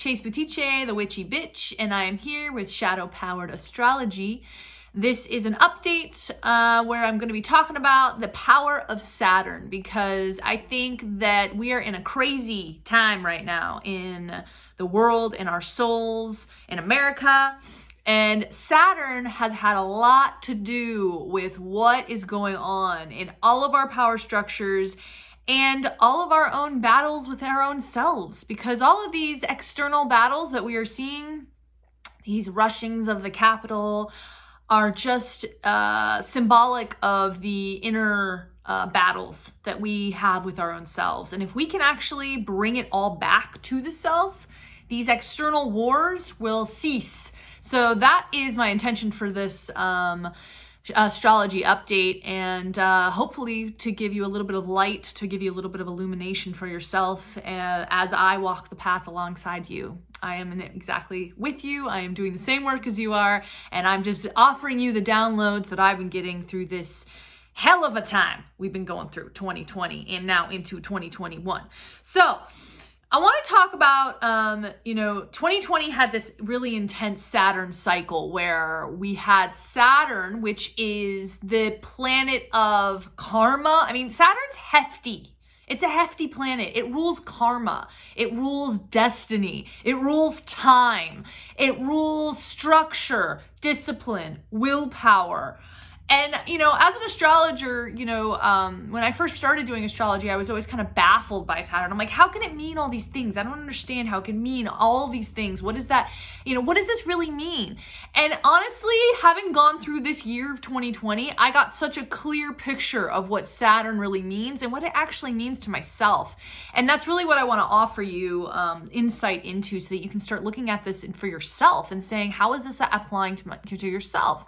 Chase Butiche, the witchy bitch, and I am here with shadow-powered astrology. This is an update where I'm going to be talking about the power of Saturn, because I think that we are in a crazy time right now in the world, in our souls, in America. And Saturn has had a lot to do with what is going on in all of our power structures and all of our own battles with our own selves, because all of these external battles that we are seeing, these rushings of the Capitol, are just symbolic of the inner battles that we have with our own selves. And if we can actually bring it all back to the self, these external wars will cease. So that is my intention for this astrology update, and hopefully to give you a little bit of light, to give you a little bit of illumination for yourself as I walk the path alongside you. I am exactly with you. I am doing the same work as you are, and I'm just offering you the downloads that I've been getting through this hell of a time we've been going through, 2020 and now into 2021. So I want to talk about, 2020 had this really intense Saturn cycle where we had Saturn, which is the planet of karma. I mean, Saturn's hefty. It's a hefty planet. It rules karma. It rules destiny. It rules time. It rules structure, discipline, willpower. And, as an astrologer, when I first started doing astrology, I was always kind of baffled by Saturn. I'm like, how can it mean all these things? I don't understand how it can mean all these things. What is that? What does this really mean? And honestly, having gone through this year of 2020, I got such a clear picture of what Saturn really means and what it actually means to myself. And that's really what I want to offer you insight into, so that you can start looking at this for yourself and saying, how is this applying to yourself?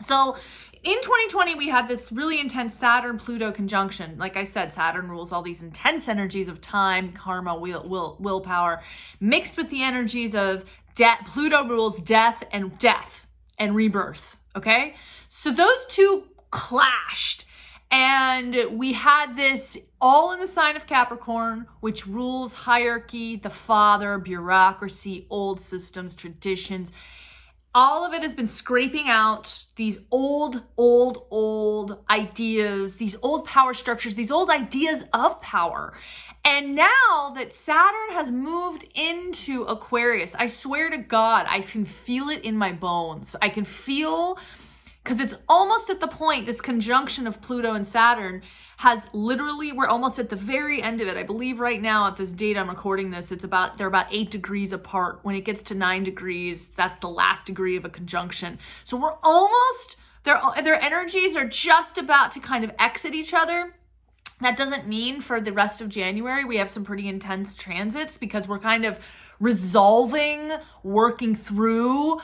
So in 2020, we had this really intense Saturn-Pluto conjunction. Like I said, Saturn rules all these intense energies of time, karma, willpower, mixed with the energies of death. Pluto rules death and rebirth, okay? So those two clashed, and we had this all in the sign of Capricorn, which rules hierarchy, the father, bureaucracy, old systems, traditions. All of it has been scraping out these old ideas, these old power structures, these old ideas of power. And now that Saturn has moved into Aquarius, I swear to God, I can feel it in my bones. I can feel, because it's almost at the point, this conjunction of Pluto and Saturn has literally, we're almost at the very end of it. I believe right now at this date I'm recording this, they're about 8 degrees apart. When it gets to 9 degrees, that's the last degree of a conjunction. So we're almost, their energies are just about to kind of exit each other. That doesn't mean for the rest of January we have some pretty intense transits, because we're kind of resolving, working through,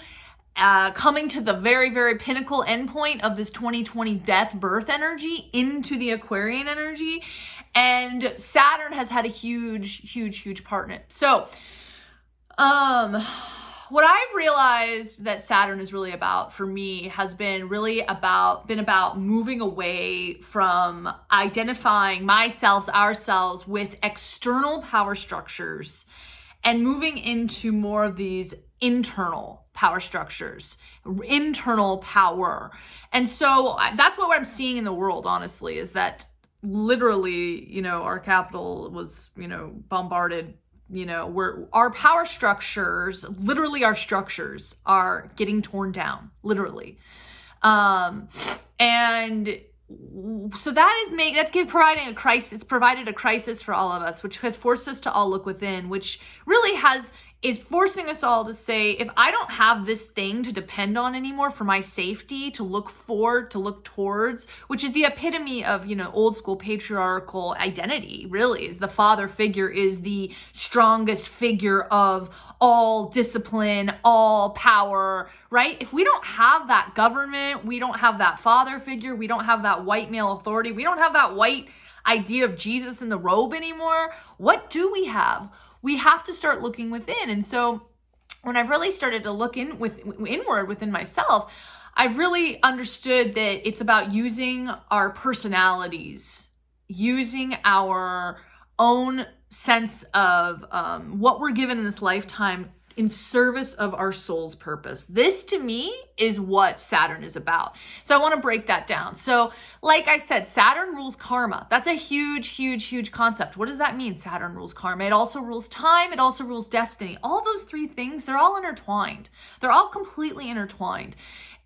coming to the very, very pinnacle endpoint of this 2020 death birth energy into the Aquarian energy. And Saturn has had a huge part in it. So, what I've realized that Saturn is really about for me has been about moving away from identifying myself, ourselves with external power structures, and moving into more of these internal power structures, internal power. And so that's what I'm seeing in the world, honestly, is literally, our capital was, bombarded. Our power structures, literally our structures, are getting torn down, literally. And so that's providing a crisis. It's provided a crisis for all of us, which has forced us to all look within, which really is forcing us all to say, if I don't have this thing to depend on anymore for my safety, to look towards, which is the epitome of, old school patriarchal identity, really, is the father figure is the strongest figure of all discipline, all power, right? If we don't have that government, we don't have that father figure, we don't have that white male authority, we don't have that white idea of Jesus in the robe anymore, what do we have? We have to start looking within. And so when I've really started to look inward within myself, I've really understood that it's about using our personalities, using our own sense of what we're given in this lifetime in service of our soul's purpose. This to me is what Saturn is about. So I want to break that down. So like I said, Saturn rules karma. That's a huge, huge, huge concept. What does that mean? Saturn rules karma. It also rules time. It also rules destiny. All those three things, they're all intertwined. They're all completely intertwined.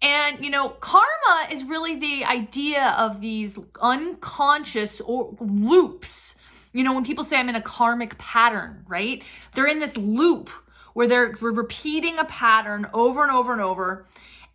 And, you know, karma is really the idea of these unconscious or loops. You know, when people say I'm in a karmic pattern, right? They're in this loop where we're repeating a pattern over and over and over.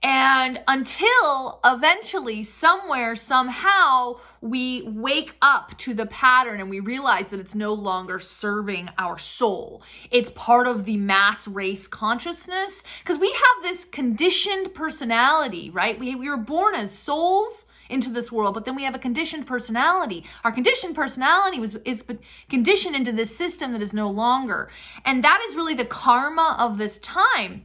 And until eventually, somewhere, somehow, we wake up to the pattern and we realize that it's no longer serving our soul. It's part of the mass race consciousness. Because we have this conditioned personality, right? We were born as souls into this world, but then we have a conditioned personality. Our conditioned personality is conditioned into this system that is no longer. And that is really the karma of this time.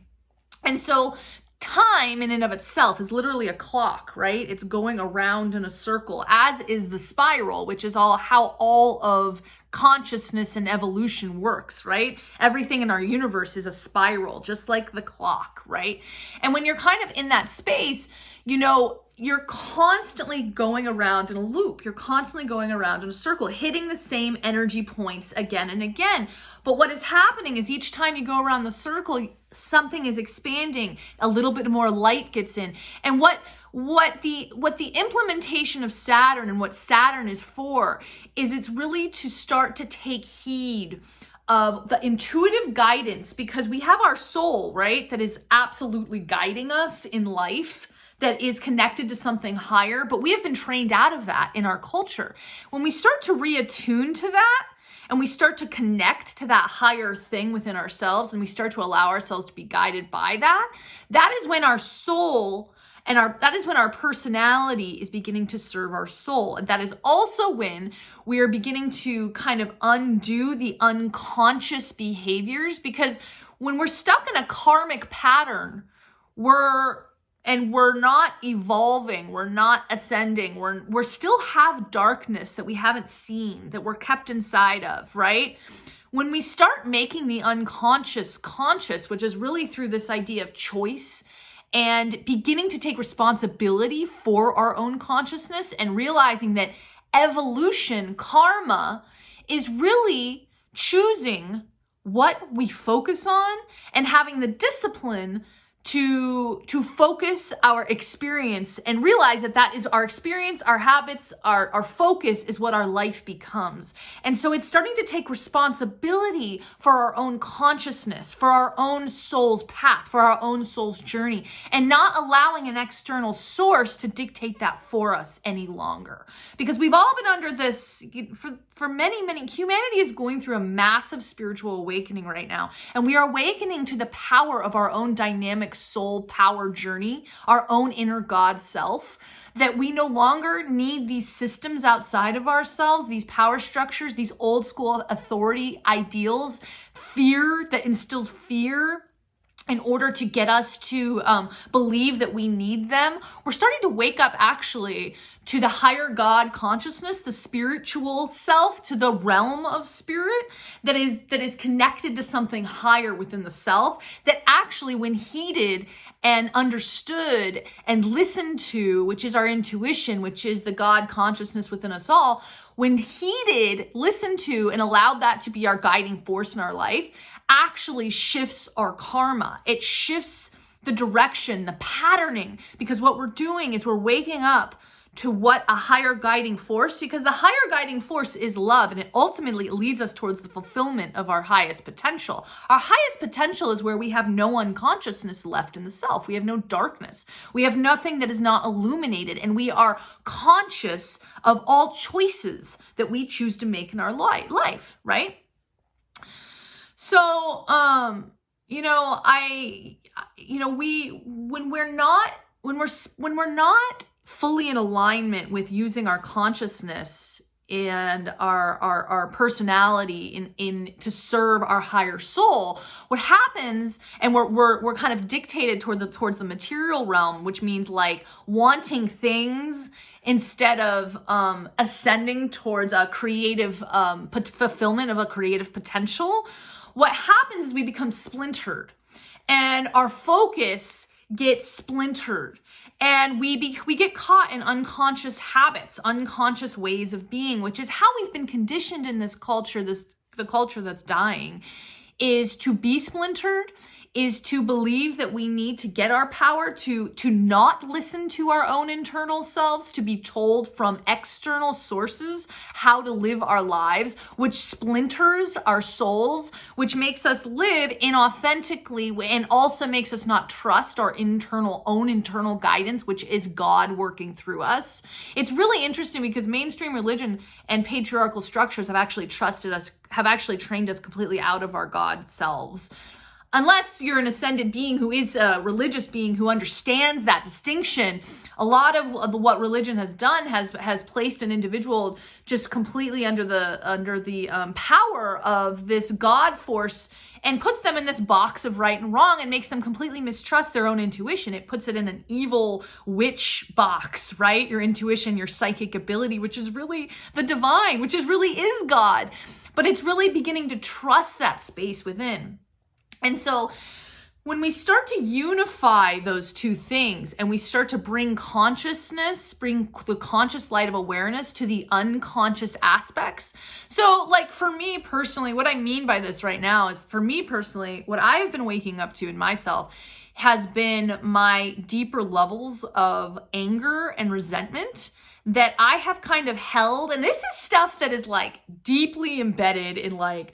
And so time in and of itself is literally a clock, right? It's going around in a circle, as is the spiral, which is how all of consciousness and evolution works, right? Everything in our universe is a spiral, just like the clock, right? And when you're kind of in that space, you know, you're constantly going around in a loop. You're constantly going around in a circle, hitting the same energy points again and again. But what is happening is each time you go around the circle, something is expanding, a little bit more light gets in. And what the implementation of Saturn and what Saturn is for is it's really to start to take heed of the intuitive guidance, because we have our soul, right? That is absolutely guiding us in life, that is connected to something higher, but we have been trained out of that in our culture. When we start to reattune to that and we start to connect to that higher thing within ourselves and we start to allow ourselves to be guided by that, that is when our soul and that is when our personality is beginning to serve our soul. And that is also when we are beginning to kind of undo the unconscious behaviors, because when we're stuck in a karmic pattern, we're not evolving, we're not ascending, we're still have darkness that we haven't seen, that we're kept inside of, right? When we start making the unconscious conscious, which is really through this idea of choice and beginning to take responsibility for our own consciousness and realizing that evolution, karma, is really choosing what we focus on and having the discipline to focus our experience and realize that is our experience, our habits, our focus is what our life becomes. And so it's starting to take responsibility for our own consciousness, for our own soul's path, for our own soul's journey, and not allowing an external source to dictate that for us any longer. Because we've all been under this, for many, humanity is going through a massive spiritual awakening right now. And we are awakening to the power of our own dynamic soul power journey, our own inner God self, that we no longer need these systems outside of ourselves, these power structures, these old school authority ideals, fear that instills fear in order to get us to believe that we need them. We're starting to wake up actually to the higher God consciousness, the spiritual self, to the realm of spirit that is connected to something higher within the self, that actually when heeded and understood and listened to, which is our intuition, which is the God consciousness within us all, when heeded, listened to, and allowed that to be our guiding force in our life, actually shifts our karma. It shifts the direction, the patterning, because what we're doing is we're waking up to what a higher guiding force, because the higher guiding force is love, and it ultimately leads us towards the fulfillment of our highest potential. Our highest potential is where we have no unconsciousness left in the self. We have no darkness. We have nothing that is not illuminated, and we are conscious of all choices that we choose to make in our life, right? So, when we're not fully in alignment with using our consciousness and our personality in to serve our higher soul, what happens, and we're kind of dictated towards the material realm, which means like wanting things instead of ascending towards a creative fulfillment of a creative potential, what happens is we become splintered and our focus gets splintered. And we get caught in unconscious habits, unconscious ways of being, which is how we've been conditioned in this culture, the culture that's dying, is to be splintered, is to believe that we need to get our power to not listen to our own internal selves, to be told from external sources how to live our lives, which splinters our souls, which makes us live inauthentically and also makes us not trust our own internal guidance, which is God working through us. It's really interesting because mainstream religion and patriarchal structures have actually trained us completely out of our God selves. Unless you're an ascended being who is a religious being who understands that distinction, a lot of what religion has done has placed an individual just completely under the power of this God force and puts them in this box of right and wrong and makes them completely mistrust their own intuition. It puts it in an evil witch box, right? Your intuition, your psychic ability, which is really the divine, which really is God. But it's really beginning to trust that space within. And so when we start to unify those two things and we start to bring consciousness, bring the conscious light of awareness to the unconscious aspects. So like for me personally, what I mean by this right now is for me personally, what I've been waking up to in myself has been my deeper levels of anger and resentment that I have kind of held. And this is stuff that is like deeply embedded in like,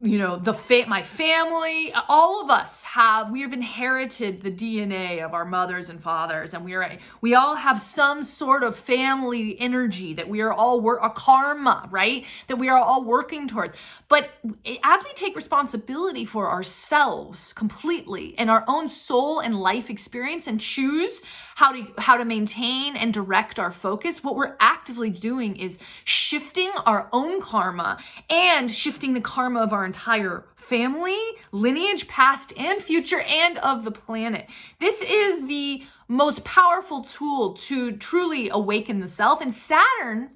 you know, my family, all of us we have inherited the DNA of our mothers and fathers, and we all have some sort of family energy that we are all a karma, right? That we are all working towards. But as we take responsibility for ourselves completely and our own soul and life experience and choose how to maintain and direct our focus, what we're actively doing is shifting our own karma and shifting the karma of our entire family, lineage, past and future, and of the planet. This is the most powerful tool to truly awaken the self. And Saturn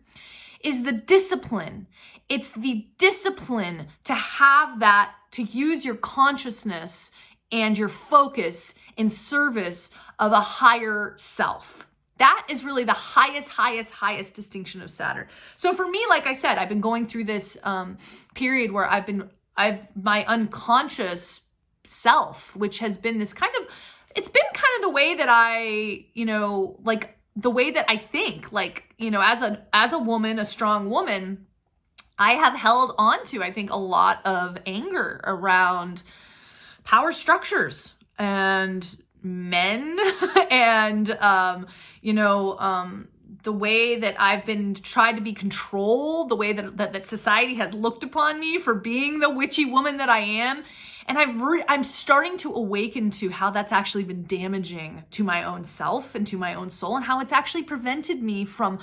is the discipline. It's the discipline to have that, to use your consciousness and your focus in service of a higher self. That is really the highest distinction of Saturn. So for me, like I said, I've been going through this period where my unconscious self, which has been it's been kind of the way that I, like the way that I think, like, as a woman, a strong woman, I have held on to, I think, a lot of anger around power structures and men and, the way that I've been tried to be controlled, the way that society has looked upon me for being the witchy woman that I am. And I'm starting to awaken to how that's actually been damaging to my own self and to my own soul, and how it's actually prevented me from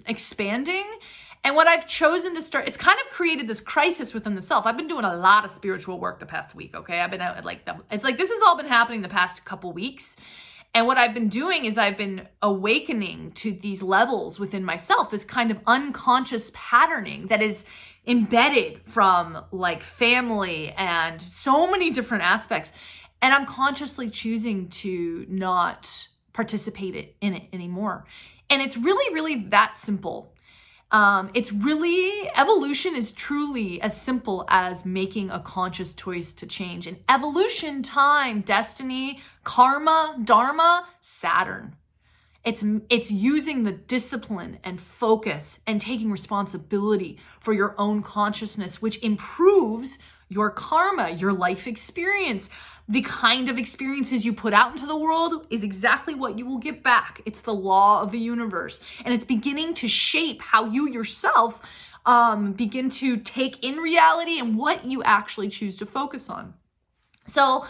expanding. And what I've chosen to start, it's kind of created this crisis within the self. I've been doing a lot of spiritual work the past week, okay? I've been out it's like this has all been happening the past couple weeks. And what I've been doing is I've been awakening to these levels within myself, this kind of unconscious patterning that is embedded from like family and so many different aspects. And I'm consciously choosing to not participate in it anymore. And it's really, really that simple. Evolution is truly as simple as making a conscious choice to change. And evolution, time, destiny, karma, dharma, Saturn. It's using the discipline and focus and taking responsibility for your own consciousness, which improves your karma, your life experience. The kind of experiences you put out into the world is exactly what you will get back. It's the law of the universe. And it's beginning to shape how you yourself begin to take in reality and what you actually choose to focus on. So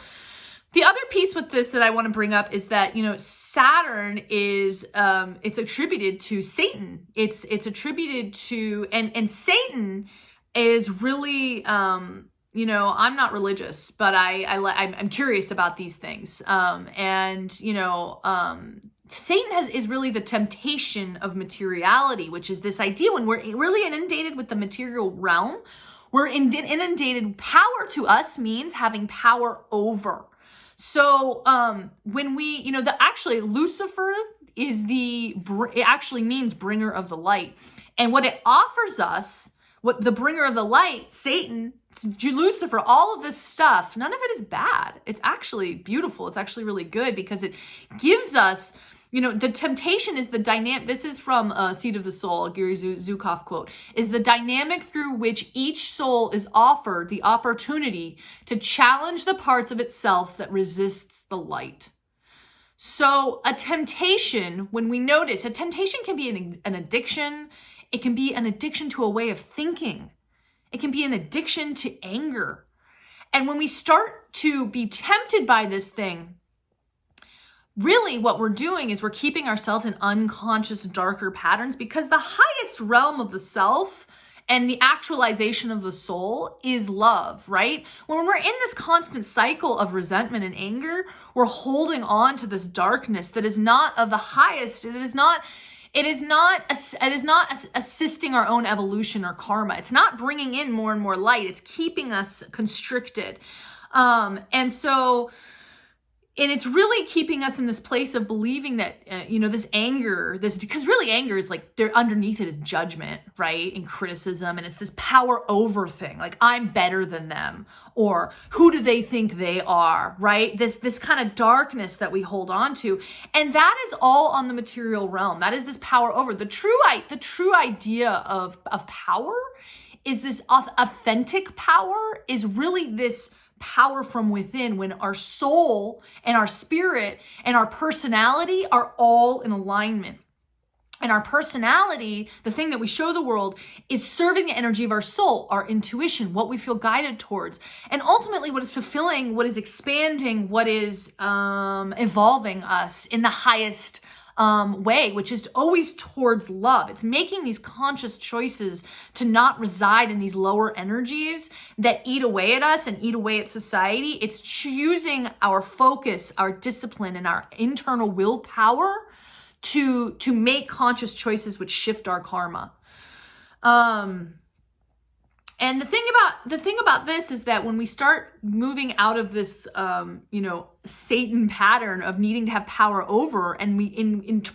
the other piece with this that I want to bring up is that, Saturn is, it's attributed to Satan. It's attributed to, and Satan is really, I'm not religious, but I'm curious about these things. Satan is really the temptation of materiality, which is this idea when we're really inundated with the material realm, we're inundated. Power to us means having power over. So when we, actually Lucifer it actually means bringer of the light. And what it offers us, what the bringer of the light, Satan, Lucifer, all of this stuff, none of it is bad. It's actually beautiful. It's actually really good because it gives us, the temptation is the dynamic. This is from Seed of the Soul, a Gary Zukov quote, is the dynamic through which each soul is offered the opportunity to challenge the parts of itself that resists the light. So a temptation, when we notice, a temptation can be an addiction. It can be an addiction to a way of thinking. It can be an addiction to anger. And when we start to be tempted by this thing, really what we're doing is we're keeping ourselves in unconscious, darker patterns, because the highest realm of the self and the actualization of the soul is love, right? When we're in this constant cycle of resentment and anger, we're holding on to this darkness that is not of the highest. It is not assisting our own evolution or karma. It's not bringing in more and more light. It's keeping us constricted. And it's really keeping us in this place of believing that, this anger, because really anger is like, underneath it is judgment, right? And criticism. And it's this power over thing. Like, I'm better than them. Or who do they think they are, right? This kind of darkness that we hold on to. And that is all on the material realm. That is this power over. The true idea of power is this authentic power, is really this power from within, when our soul and our spirit and our personality are all in alignment. And our personality, the thing that we show the world, is serving the energy of our soul, our intuition, what we feel guided towards. And ultimately what is fulfilling, what is expanding, what is evolving us in the highest way, which is always towards love. It's making these conscious choices to not reside in these lower energies that eat away at us and eat away at society. It's choosing our focus, our discipline, and our internal willpower to make conscious choices which shift our karma. And the thing about this is that when we start moving out of this, Satan pattern of needing to have power over, and we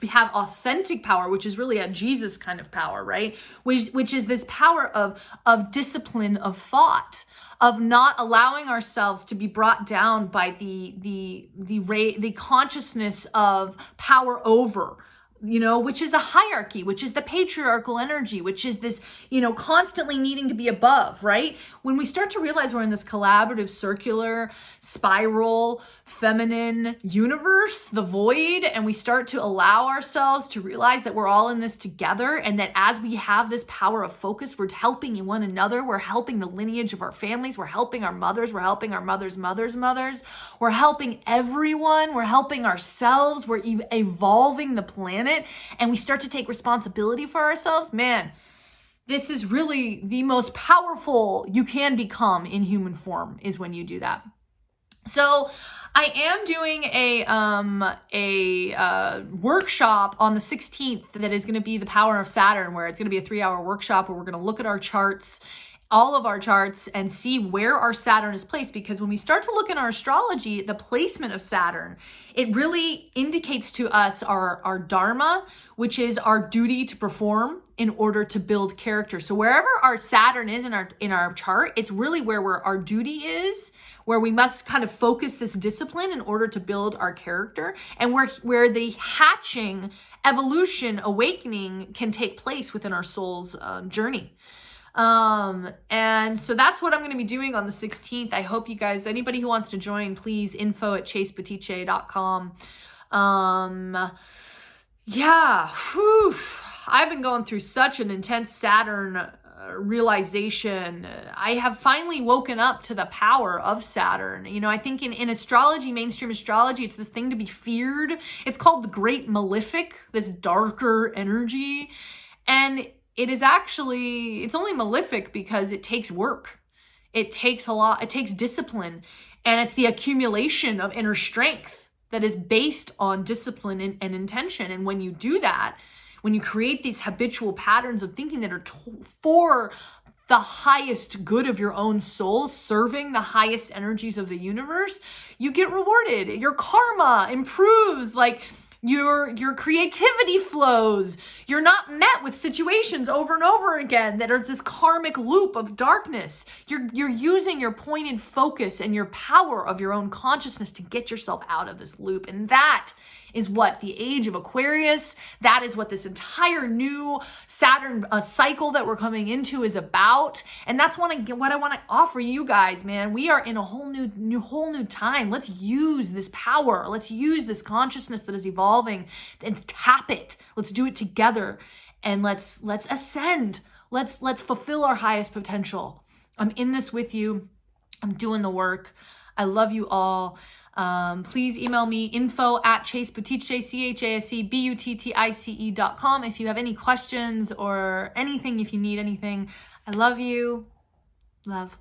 have authentic power, which is really a Jesus kind of power, right? Which is this power of discipline of thought, of not allowing ourselves to be brought down by the consciousness of power over, which is a hierarchy, which is the patriarchal energy, which is this, constantly needing to be above, right? When we start to realize we're in this collaborative, circular, spiral, feminine universe, the void, and we start to allow ourselves to realize that we're all in this together, and that as we have this power of focus, we're helping one another, we're helping the lineage of our families, we're helping our mothers, we're helping our mothers' mothers' mothers, we're helping everyone, we're helping ourselves, we're evolving the planet, and we start to take responsibility for ourselves. Man, this is really the most powerful you can become in human form, is when you do that. So I am doing a workshop on the 16th that is going to be the power of Saturn, where it's going to be a 3-hour workshop where we're going to look at our charts, all of our charts, and see where our Saturn is placed. Because when we start to look in our astrology, the placement of Saturn, it really indicates to us our dharma, which is our duty to perform in order to build character. So wherever our Saturn is in our chart, it's really where our duty is, where we must kind of focus this discipline in order to build our character, and where the hatching, evolution, awakening can take place within our soul's journey. And so that's what I'm going to be doing on the 16th. I hope you guys, anybody who wants to join, please info@chasebatiche.com. I've been going through such an intense Saturn realization. I have finally woken up to the power of Saturn. I think in astrology, mainstream astrology, it's this thing to be feared. It's called the Great Malefic, this darker energy. And it's only malefic because it takes work. It takes a lot, it takes discipline, and it's the accumulation of inner strength that is based on discipline and intention. And when you do that, when you create these habitual patterns of thinking that are for the highest good of your own soul, serving the highest energies of the universe, you get rewarded. Your karma improves, like your creativity flows. You're not met with situations over and over again that are this karmic loop of darkness. You're using your pointed focus and your power of your own consciousness to get yourself out of this loop. And that is what the age of Aquarius, that is what this entire new Saturn cycle that we're coming into is about. And that's what I want to offer you guys, man. We are in a whole new time. Let's use this power. Let's use this consciousness that is evolving and tap it. Let's do it together, and let's ascend. Let's fulfill our highest potential. I'm in this with you. I'm doing the work. I love you all. Please email me info@chasebuttice, CHASEBUTTICE.com if you have any questions or anything, if you need anything. I love you. Love.